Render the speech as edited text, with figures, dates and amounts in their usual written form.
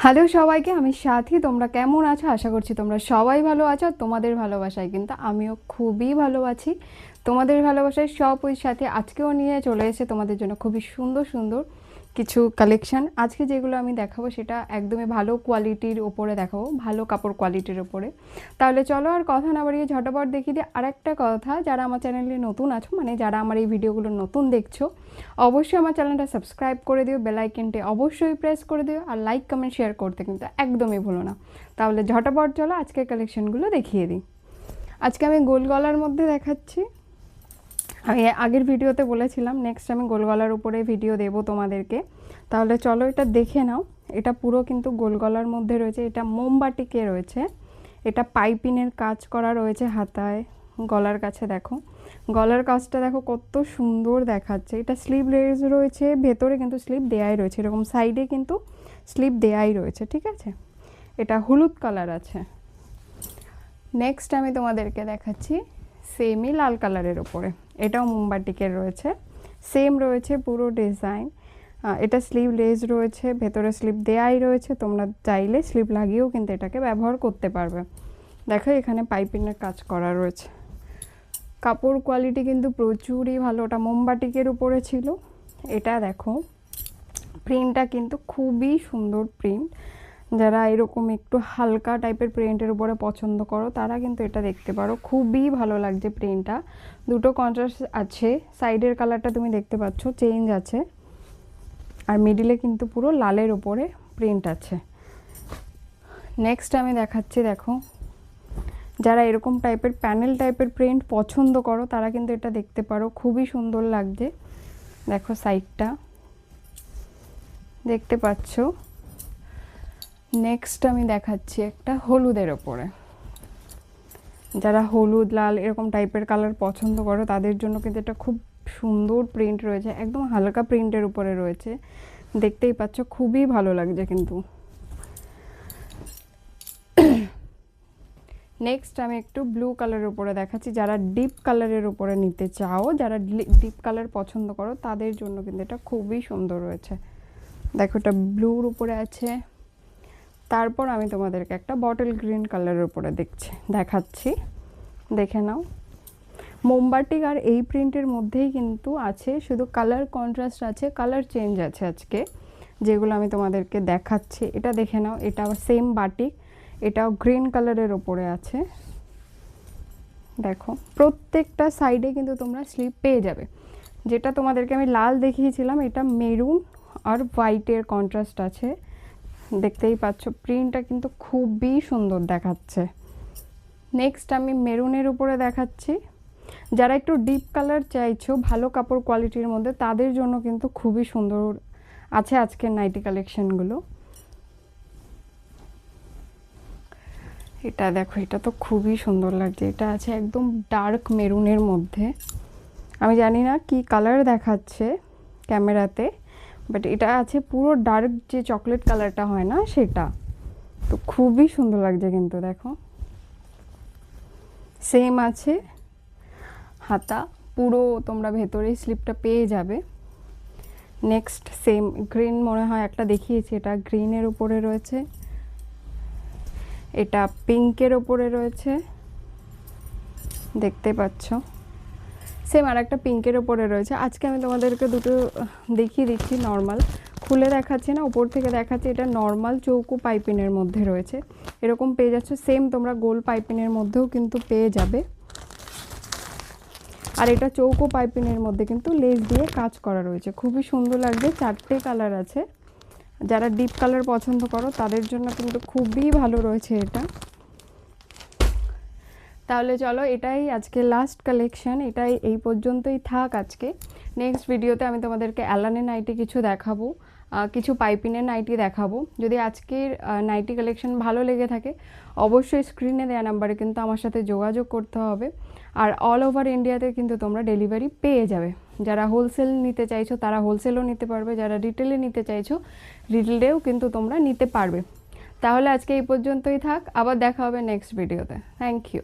Hello সবাইকে, আমি সাথী। তোমরা কেমন আছো? আশা করছি তোমরা সবাই ভালো আছো। তোমাদের ভালোবাসায় কিন্তু আমিও খুবই ভালো আছি। তোমাদের ভালোবাসায় সব ওই সাথে আজকেও নিয়ে চলে এসে তোমাদের জন্য খুবই সুন্দর সুন্দর কিছু কালেকশান। আজকে যেগুলো আমি দেখাবো সেটা একদমই ভালো কোয়ালিটির ওপরে দেখাবো, ভালো কাপড় কোয়ালিটির ওপরে। তাহলে চলো আর কথা না বাড়িয়ে ঝটপট দেখিয়ে দিই। আর একটা কথা, যারা আমার চ্যানেলে নতুন আছো, মানে যারা আমার এই ভিডিওগুলো নতুন দেখছো, অবশ্যই আমার চ্যানেলটা সাবস্ক্রাইব করে দিও, বেল আইকনটি অবশ্যই প্রেস করে দিও, আর লাইক কমেন্ট শেয়ার করতে কিন্তু একদমই ভুলো না। তাহলে ঝটপট চলো আজকের কালেকশনগুলো দেখিয়ে দিই। আজকে আমি গোল গলার মধ্যে দেখাচ্ছি। আমি আগের ভিডিওতে বলেছিলাম নেক্সট আমি গোল গলার উপরে ভিডিও দেবো তোমাদেরকে। তাহলে চলো এটা দেখে নাও। এটা পুরো কিন্তু গোল গলার মধ্যে রয়েছে, এটা মোমবাটিকে রয়েছে, এটা পাইপিনের কাজ করা রয়েছে হাতায়, গলার কাছে দেখো, গলার কাজটা দেখো কত সুন্দর দেখাচ্ছে। এটা স্লিভলেস রয়েছে, ভেতরে কিন্তু স্লিভ দেয়াই রয়েছে, এরকম সাইডে কিন্তু স্লিভ দেয়াই রয়েছে, ঠিক আছে। এটা হলুদ কালার আছে। নেক্সট আমি তোমাদেরকে দেখাচ্ছি সেমই লাল কালারের ওপরে, এটাও মোমবাটিকের রয়েছে, সেম রয়েছে পুরো ডিজাইন। এটা স্লিভলেস রয়েছে, ভেতরে স্লিভ দেয়াই রয়েছে, তোমরা চাইলে স্লিভ লাগিয়েও কিন্তু এটাকে ব্যবহার করতে পারবে। দেখো এখানে পাইপিনের কাজ করা রয়েছে, কাপড় কোয়ালিটি কিন্তু প্রচুরই ভালো। ওটা মোমবাটিকের উপরে ছিল, এটা দেখো প্রিন্টটা কিন্তু খুবই সুন্দর প্রিন্ট। যারা এরকম একটু হালকা টাইপের প্রিন্টের উপরে পছন্দ করো তারা কিন্তু এটা দেখতে পারো, খুবই ভালো লাগছে প্রিন্টটা। দুটো কন্ট্রাস্ট আছে, সাইডের কালারটা তুমি দেখতে পাচ্ছ চেঞ্জ আছে, আর মিডিলে কিন্তু পুরো লালের ওপরে প্রিন্ট আছে। নেক্সট আমি দেখাচ্ছি, দেখো যারা এরকম টাইপের প্যানেল টাইপের প্রিন্ট পছন্দ করো তারা কিন্তু এটা দেখতে পারো, খুবই সুন্দর লাগছে। দেখো সাইডটা দেখতে পাচ্ছ। নেক্সট আমি দেখাচ্ছি একটা হলুদের ওপরে, যারা হলুদ লাল এরকম টাইপের কালার পছন্দ করো তাদের জন্য কিন্তু এটা খুব সুন্দর প্রিন্ট রয়েছে, একদম হালকা প্রিন্টের উপরে রয়েছে, দেখতেই পাচ্ছ খুবই ভালো লাগছে কিন্তু। নেক্সট আমি একটু ব্লু কালারের উপরে দেখাচ্ছি, যারা ডিপ কালারের উপরে নিতে চাও, যারা ডিপ কালার পছন্দ করো তাদের জন্য কিন্তু এটা খুবই সুন্দর রয়েছে। দেখো এটা ব্লুর উপরে আছে। তারপর আমি তোমাদেরকে একটা বটল গ্রিন কালারের উপরে দেখাচ্ছি, দেখে নাও। মোমবাটিক আর এই প্রিন্টের মধ্যেই কিন্তু আছে, শুধু কালার কন্ট্রাস্ট আছে, কালার চেঞ্জ আছে আজকে যেগুলো আমি তোমাদেরকে দেখাচ্ছি। এটা দেখে নাও, এটা আবার সেম বাটিক, এটাও গ্রিন কালারের ওপরে আছে। দেখো প্রত্যেকটা সাইডে কিন্তু তোমরা স্লিভ পেয়ে যাবে। যেটা তোমাদেরকে আমি লাল দেখিয়েছিলাম, এটা মেরুন আর হোয়াইটের কন্ট্রাস্ট আছে, দেখতেই পাচ্ছ প্রিন্টটা কিন্তু খুবই সুন্দর দেখাচ্ছে। নেক্সট আমি মেরুনের উপরে দেখাচ্ছি, যারা একটু ডিপ কালার চাইছো ভালো কাপড় কোয়ালিটির মধ্যে তাদের জন্য কিন্তু খুবই সুন্দর আছে আজকের নাইটি কালেকশনগুলো। এটা দেখো, এটা তো খুবই সুন্দর লাগছে, এটা আছে একদম ডার্ক মেরুনের মধ্যে। আমি জানি না কি কালার দেখাচ্ছে ক্যামেরাতে, বাট এটা আছে পুরো ডার্ক যে চকলেট কালারটা হয় না সেটা, তো খুবই সুন্দর লাগছে কিন্তু। দেখো সেম আছে হাতা, পুরো তোমরা ভেতরে স্লিপটা পেয়ে যাবে। নেক্সট সেম গ্রিন মনে হয় একটা দেখিয়েছি, এটা গ্রিনের উপরে রয়েছে, এটা পিঙ্কের ওপরে রয়েছে, দেখতে পাচ্ছ সেম আর একটা পিঙ্কের ওপরে রয়েছে। আজকে আমি তোমাদেরকে দুটো দেখিয়ে দিচ্ছি, নর্মাল খুলে দেখাচ্ছি না, উপর থেকে দেখাচ্ছি। এটা নর্মাল চৌকো পাইপিনের মধ্যে রয়েছে, এরকম পেয়ে যাচ্ছ। সেম তোমরা গোল পাইপিনের মধ্যেও কিন্তু পেয়ে যাবে, আর এটা চৌকো পাইপিনের মধ্যে কিন্তু লেস দিয়ে কাজ করা রয়েছে, খুবই সুন্দর লাগছে। 4টে কালার আছে, যারা ডিপ কালার পছন্দ করো তাদের জন্য কিন্তু খুবই ভালো রয়েছে এটা। তাহলে চলো এটাই আজকে লাস্ট কালেকশন, এটাই এই পর্যন্তই থাক আজকে। নেক্সট ভিডিওতে আমি তোমাদেরকে অ্যালানের নাইটি কিছু দেখাবো, কিছু পাইপিনের নাইটি দেখাবো। যদি আজকের নাইটি কালেকশন ভালো লেগে থাকে অবশ্যই স্ক্রিনে দেওয়া নাম্বারে কিন্তু আমার সাথে যোগাযোগ করতে হবে, আর অল ওভার ইন্ডিয়াতে কিন্তু তোমরা ডেলিভারি পেয়ে যাবে। যারা হোলসেল নিতে চাইছো তারা হোলসেলও নিতে পারবে, যারা রিটেলে নিতে চাইছো রিটেলেও কিন্তু তোমরা নিতে পারবে। তাহলে আজকে এই পর্যন্তই থাক, আবার দেখা হবে নেক্সট ভিডিওতে। Thank you.